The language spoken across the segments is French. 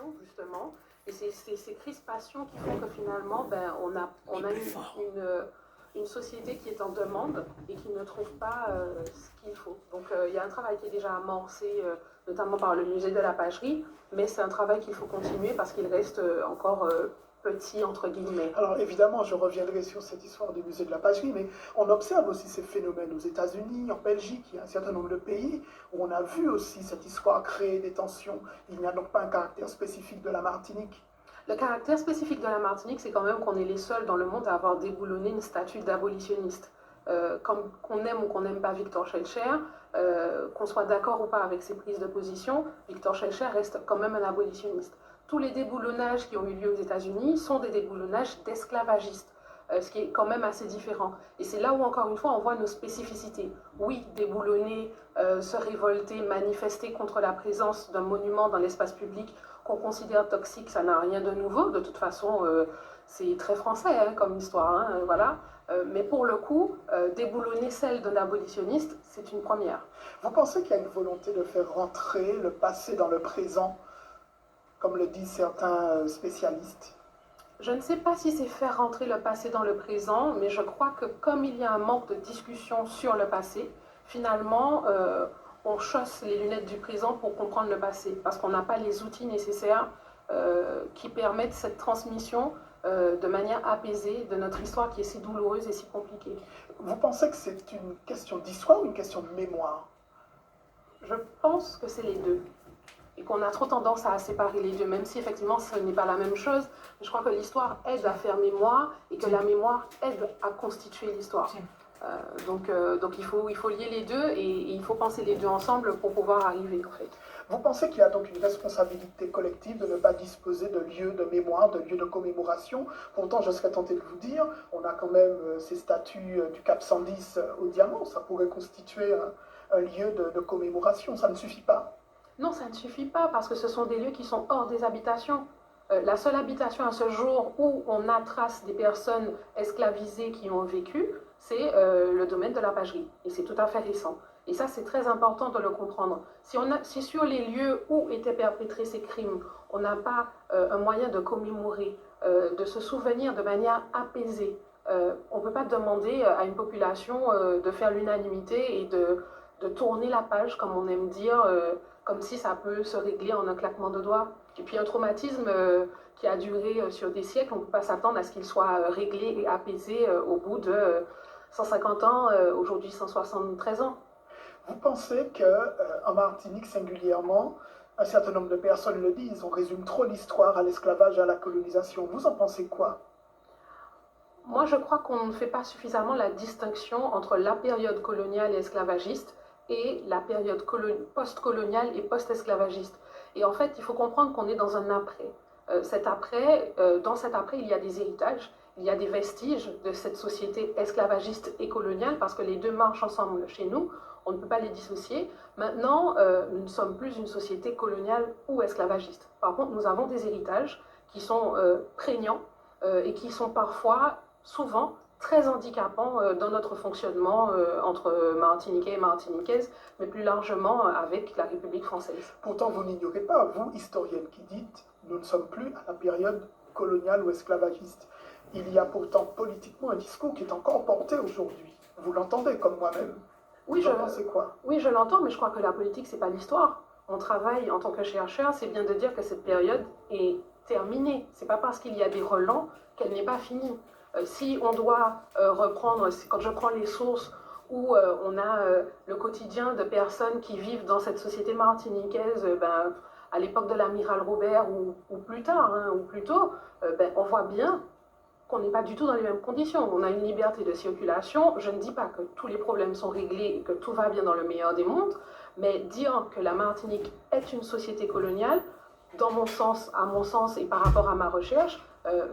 crispations, justement. Et c'est ces crispations qui font que finalement, on a une société qui est en demande et qui ne trouve pas ce qu'il faut. Donc il y a un travail qui est déjà amorcé, notamment par le musée de la pagerie, mais c'est un travail qu'il faut continuer parce qu'il reste encore petit, entre guillemets. Alors évidemment, je reviendrai sur cette histoire du musée de la pagerie, mais on observe aussi ces phénomènes aux États-Unis, en Belgique, il y a un certain nombre de pays où on a vu aussi cette histoire créer des tensions. Il n'y a donc pas un caractère spécifique de la Martinique. Le caractère spécifique de la Martinique, c'est quand même qu'on est les seuls dans le monde à avoir déboulonné une statue d'abolitionniste. Qu'on aime ou qu'on n'aime pas Victor Schœlcher, qu'on soit d'accord ou pas avec ses prises de position, Victor Schœlcher reste quand même un abolitionniste. Tous les déboulonnages qui ont eu lieu aux États-Unis sont des déboulonnages d'esclavagistes, ce qui est quand même assez différent. Et c'est là où, encore une fois, on voit nos spécificités. Oui, déboulonner, se révolter, manifester contre la présence d'un monument dans l'espace public qu'on considère toxique, ça n'a rien de nouveau. De toute façon, c'est très français comme histoire, voilà. Mais pour le coup, déboulonner celle d'un abolitionniste, c'est une première. Vous pensez qu'il y a une volonté de faire rentrer le passé dans le présent, comme le disent certains spécialistes? Je ne sais pas si c'est faire rentrer le passé dans le présent, mais je crois que comme il y a un manque de discussion sur le passé, finalement, on chausse les lunettes du présent pour comprendre le passé, parce qu'on n'a pas les outils nécessaires qui permettent cette transmission de manière apaisée de notre histoire qui est si douloureuse et si compliquée. Vous pensez que c'est une question d'histoire ou une question de mémoire? Je pense que c'est les deux. Et qu'on a trop tendance à séparer les deux, même si effectivement ce n'est pas la même chose. Je crois que l'histoire aide à faire mémoire et que la mémoire aide à constituer l'histoire. Donc il faut lier les deux et il faut penser les deux ensemble pour pouvoir arriver en fait. Vous pensez qu'il y a donc une responsabilité collective de ne pas disposer de lieux de mémoire, de lieux de commémoration? Pourtant, je serais tenté de vous dire, on a quand même ces statues du Cap 110 au diamant, ça pourrait constituer un lieu de commémoration, ça ne suffit pas? Non, ça ne suffit pas parce que ce sont des lieux qui sont hors des habitations. La seule habitation à ce jour où on a trace des personnes esclavisées qui ont vécu, c'est le domaine de la pagerie. Et c'est tout à fait récent. Et ça, c'est très important de le comprendre. Si sur les lieux où étaient perpétrés ces crimes, on n'a pas un moyen de commémorer, de se souvenir de manière apaisée, on ne peut pas demander à une population de faire l'unanimité et de tourner la page, comme on aime dire, comme si ça peut se régler en un claquement de doigts. Et puis un traumatisme qui a duré sur des siècles, on ne peut pas s'attendre à ce qu'il soit réglé et apaisé au bout de 150 ans, aujourd'hui 173 ans. Vous pensez qu'en Martinique singulièrement, un certain nombre de personnes le disent, on résume trop l'histoire à l'esclavage et à la colonisation. Vous en pensez quoi? Moi, je crois qu'on ne fait pas suffisamment la distinction entre la période coloniale et esclavagiste et la période post-coloniale et post-esclavagiste. Et en fait, il faut comprendre qu'on est dans un après. Dans cet après, il y a des héritages, il y a des vestiges de cette société esclavagiste et coloniale, parce que les deux marchent ensemble chez nous, on ne peut pas les dissocier. Maintenant, nous ne sommes plus une société coloniale ou esclavagiste. Par contre, nous avons des héritages qui sont prégnants et qui sont parfois, souvent, très handicapants dans notre fonctionnement entre Martiniquais et Martiniquaises, mais plus largement avec la République française. Pourtant, vous n'ignorez pas, vous, historienne, qui dites « nous ne sommes plus à la période coloniale ou esclavagiste ». Il y a pourtant politiquement un discours qui est encore porté aujourd'hui. Vous l'entendez comme moi-même. Oui, vous en pensez quoi? Oui, je l'entends, mais je crois que la politique, c'est pas l'histoire. On travaille en tant que chercheur, c'est bien de dire que cette période est terminée. C'est pas parce qu'il y a des relents qu'elle n'est pas finie. Si on doit reprendre, quand je prends les sources où on a le quotidien de personnes qui vivent dans cette société martiniquaise, à l'époque de l'amiral Robert ou plus tard, ou plus tôt, on voit bien qu'on n'est pas du tout dans les mêmes conditions. On a une liberté de circulation. Je ne dis pas que tous les problèmes sont réglés et que tout va bien dans le meilleur des mondes, mais dire que la Martinique est une société coloniale, dans mon sens, à mon sens et par rapport à ma recherche,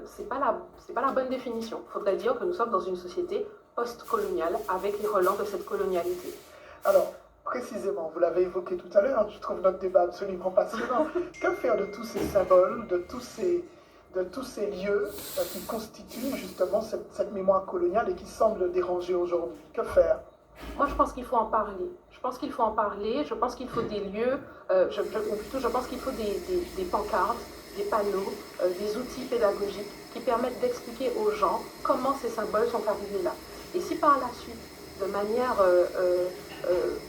c'est pas la bonne définition. Il faudrait dire que nous sommes dans une société post-coloniale avec les relents de cette colonialité. Alors, précisément, vous l'avez évoqué tout à l'heure, je trouve notre débat absolument passionnant. Que faire de tous ces symboles, de tous ces lieux qui constituent justement cette mémoire coloniale et qui semblent déranger aujourd'hui? Que faire? Moi, je pense qu'il faut en parler. Je pense qu'il faut des lieux, je pense qu'il faut des pancartes, des panneaux, des outils pédagogiques qui permettent d'expliquer aux gens comment ces symboles sont arrivés là. Et si par la suite, de manière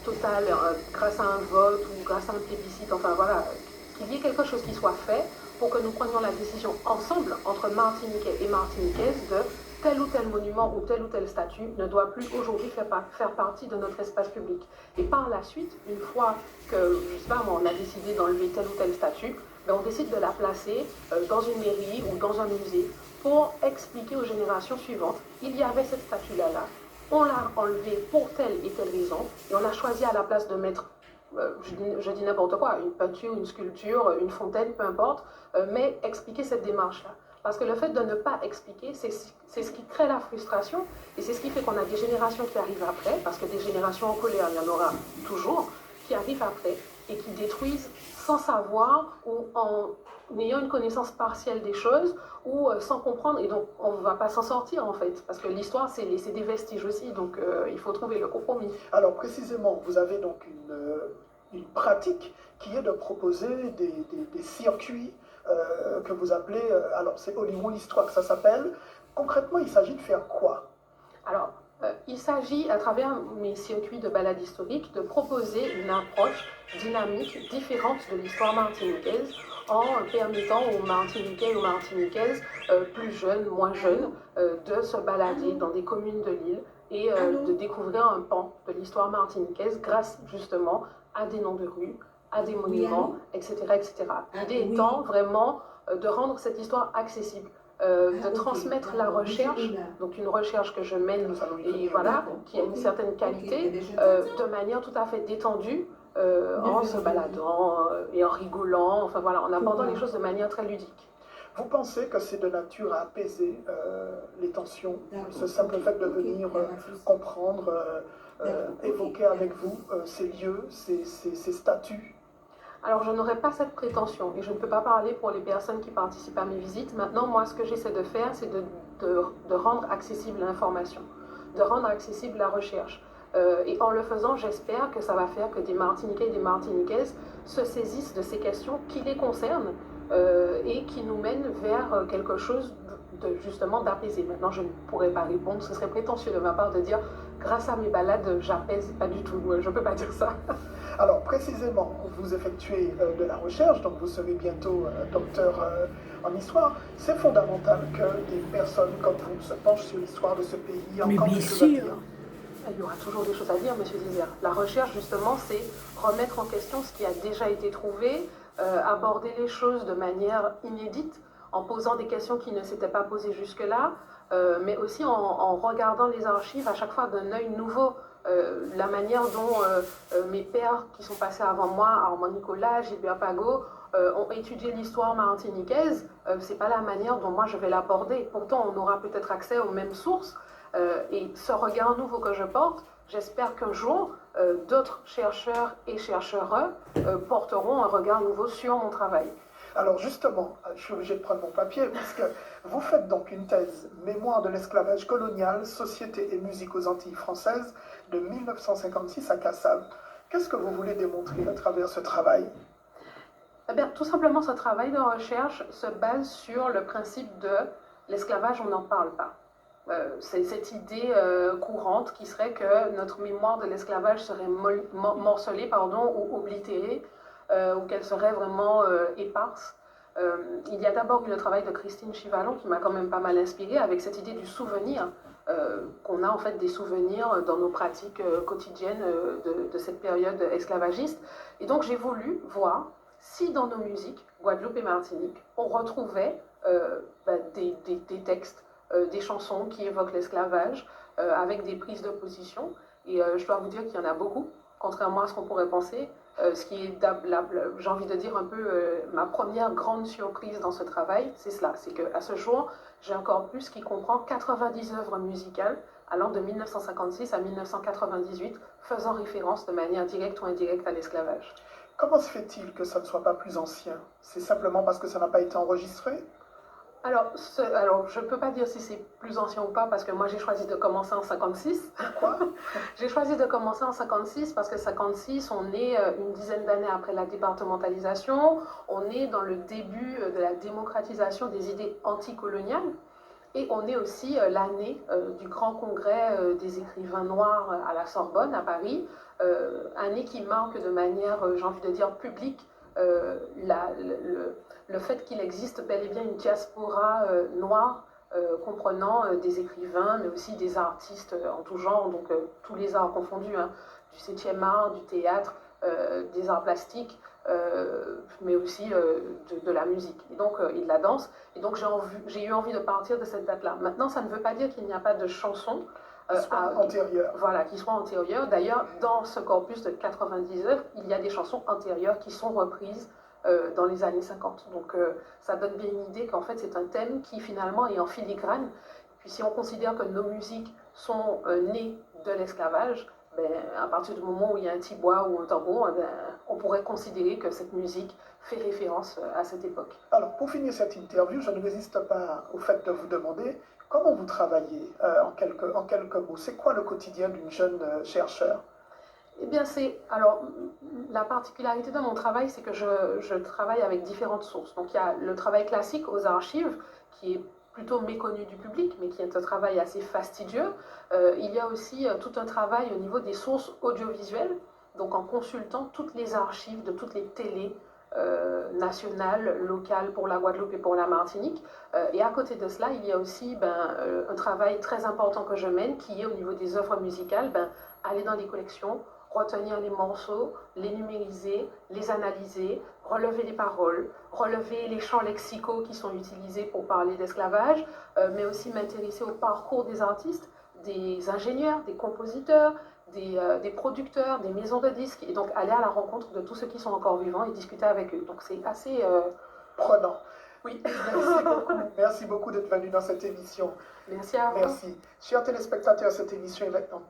totale, grâce à un vote ou grâce à un plébiscite, enfin voilà, qu'il y ait quelque chose qui soit fait pour que nous prenions la décision ensemble, entre Martiniquais et Martiniquaises, de tel ou tel monument ou telle statue ne doit plus aujourd'hui faire partie de notre espace public. Et par la suite, une fois que, je sais pas moi, on a décidé d'enlever telle ou telle statue, ben on décide de la placer dans une mairie ou dans un musée pour expliquer aux générations suivantes, il y avait cette statue-là, on l'a enlevée pour telle et telle raison, et on a choisi à la place de mettre, je dis n'importe quoi, une peinture, une sculpture, une fontaine, peu importe, mais expliquer cette démarche-là. Parce que le fait de ne pas expliquer, c'est ce qui crée la frustration, et c'est ce qui fait qu'on a des générations qui arrivent après, parce que des générations en colère, il y en aura toujours, qui arrivent après, et qui détruisent sans savoir ou en ayant une connaissance partielle des choses ou sans comprendre, et donc on ne va pas s'en sortir en fait, parce que l'histoire c'est des vestiges aussi, donc il faut trouver le compromis. Alors précisément, vous avez donc une pratique qui est de proposer des circuits que vous appelez, alors c'est Hollywood Histoire que ça s'appelle. Concrètement, il s'agit de faire quoi? Alors, il s'agit, à travers mes circuits de balade historique, de proposer une approche dynamique différente de l'histoire martiniquaise en permettant aux Martiniquais et aux Martiniquaises, plus jeunes, moins jeunes, de se balader dans des communes de l'île et de découvrir un pan de l'histoire martiniquaise grâce justement à des noms de rues, à des monuments, etc. etc. L'idée étant vraiment de rendre cette histoire accessible. De transmettre la recherche, donc une recherche que je mène et voilà, qui a une certaine qualité, de manière tout à fait détendue, en se baladant et en rigolant, enfin voilà, en abordant les choses de manière très ludique. Vous pensez que c'est de nature à apaiser les tensions, ce simple fait de venir comprendre, évoquer avec vous ces lieux, ces statuts? Alors, je n'aurais pas cette prétention et je ne peux pas parler pour les personnes qui participent à mes visites. Maintenant, moi, ce que j'essaie de faire, c'est de rendre accessible l'information, de rendre accessible la recherche. Et en le faisant, j'espère que ça va faire que des Martiniquais et des Martiniquaises se saisissent de ces questions qui les concernent et qui nous mènent vers quelque chose justement d'apaisé. Maintenant, je ne pourrais pas répondre, ce serait prétentieux de ma part de dire grâce à mes balades, j'apaise, pas du tout, je ne peux pas dire ça. Alors précisément, vous effectuez de la recherche, donc vous serez bientôt docteur en histoire. C'est fondamental que des personnes comme vous se penchent sur l'histoire de ce pays. Mais bien sûr. Il y aura toujours des choses à dire, Monsieur Zizer. La recherche, justement, c'est remettre en question ce qui a déjà été trouvé, aborder les choses de manière inédite, en posant des questions qui ne s'étaient pas posées jusque-là, mais aussi en regardant les archives à chaque fois d'un œil nouveau. La manière dont mes pères qui sont passés avant moi, Armand Nicolas, Gilbert Pagot, ont étudié l'histoire martiniquaise, c'est pas la manière dont moi je vais l'aborder. Pourtant, on aura peut-être accès aux mêmes sources. Et ce regard nouveau que je porte, j'espère qu'un jour, d'autres chercheurs et chercheurs porteront un regard nouveau sur mon travail. Alors justement, je suis obligé de prendre mon papier, puisque vous faites donc une thèse « Mémoire de l'esclavage colonial, société et musique aux Antilles françaises » de 1956 à Cassave. Qu'est-ce que vous voulez démontrer à travers ce travail? Eh bien, tout simplement, ce travail de recherche se base sur le principe de l'esclavage, on n'en parle pas. C'est cette idée courante qui serait que notre mémoire de l'esclavage serait morcelée ou oblitérée, ou qu'elle serait vraiment éparse. Il y a d'abord eu le travail de Christine Chivalon qui m'a quand même pas mal inspirée avec cette idée du souvenir, qu'on a en fait des souvenirs dans nos pratiques quotidiennes de cette période esclavagiste. Et donc j'ai voulu voir si dans nos musiques, Guadeloupe et Martinique, on retrouvait des textes, des chansons qui évoquent l'esclavage, avec des prises de position. Et je dois vous dire qu'il y en a beaucoup, contrairement à ce qu'on pourrait penser. Ce qui est, j'ai envie de dire, un peu ma première grande surprise dans ce travail, c'est cela. C'est qu'à ce jour, j'ai un corpus qui comprend 90 œuvres musicales allant de 1956 à 1998, faisant référence de manière directe ou indirecte à l'esclavage. Comment se fait-il que ça ne soit pas plus ancien? C'est simplement parce que ça n'a pas été enregistré? Alors, je ne peux pas dire si c'est plus ancien ou pas, parce que moi j'ai choisi de commencer en 56. Quoi? J'ai choisi de commencer en 56 parce que 56, on est une dizaine d'années après la départementalisation, on est dans le début de la démocratisation des idées anticoloniales. Et on est aussi l'année du grand congrès des écrivains noirs à la Sorbonne, à Paris, année qui marque de manière, j'ai envie de dire, publique le fait qu'il existe bel et bien une diaspora noire comprenant des écrivains, mais aussi des artistes en tout genre, donc tous les arts confondus, hein, du 7e art, du théâtre, des arts plastiques, mais aussi de la musique et de la danse. Et donc j'ai eu envie de partir de cette date-là. Maintenant, ça ne veut pas dire qu'il n'y a pas de chansons antérieures. Voilà, qui soient antérieures. D'ailleurs, dans ce corpus de 99, il y a des chansons antérieures qui sont reprises dans les années 50. Donc ça donne bien une idée qu'en fait c'est un thème qui finalement est en filigrane. Puis si on considère que nos musiques sont nées de l'esclavage, ben, à partir du moment où il y a un tibois ou un tambour, ben, on pourrait considérer que cette musique fait référence à cette époque. Alors, pour finir cette interview, je ne résiste pas au fait de vous demander comment vous travaillez en quelques mots. C'est quoi le quotidien d'une jeune chercheure? Eh bien, alors, la particularité de mon travail, c'est que je travaille avec différentes sources. Donc, il y a le travail classique aux archives, qui est plutôt méconnu du public, mais qui est un travail assez fastidieux. Il y a aussi tout un travail au niveau des sources audiovisuelles, donc en consultant toutes les archives de toutes les télés nationales, locales pour la Guadeloupe et pour la Martinique. Et à côté de cela, il y a aussi un travail très important que je mène, qui est au niveau des œuvres musicales, aller dans les collections, retenir les morceaux, les numériser, les analyser, relever les paroles, relever les champs lexicaux qui sont utilisés pour parler d'esclavage, mais aussi m'intéresser au parcours des artistes, des ingénieurs, des compositeurs, des producteurs, des maisons de disques, et donc aller à la rencontre de tous ceux qui sont encore vivants et discuter avec eux. Donc c'est assez prenant. Oui. Merci beaucoup d'être venu dans cette émission. Merci à vous. Merci. Chers téléspectateurs, cette émission est maintenant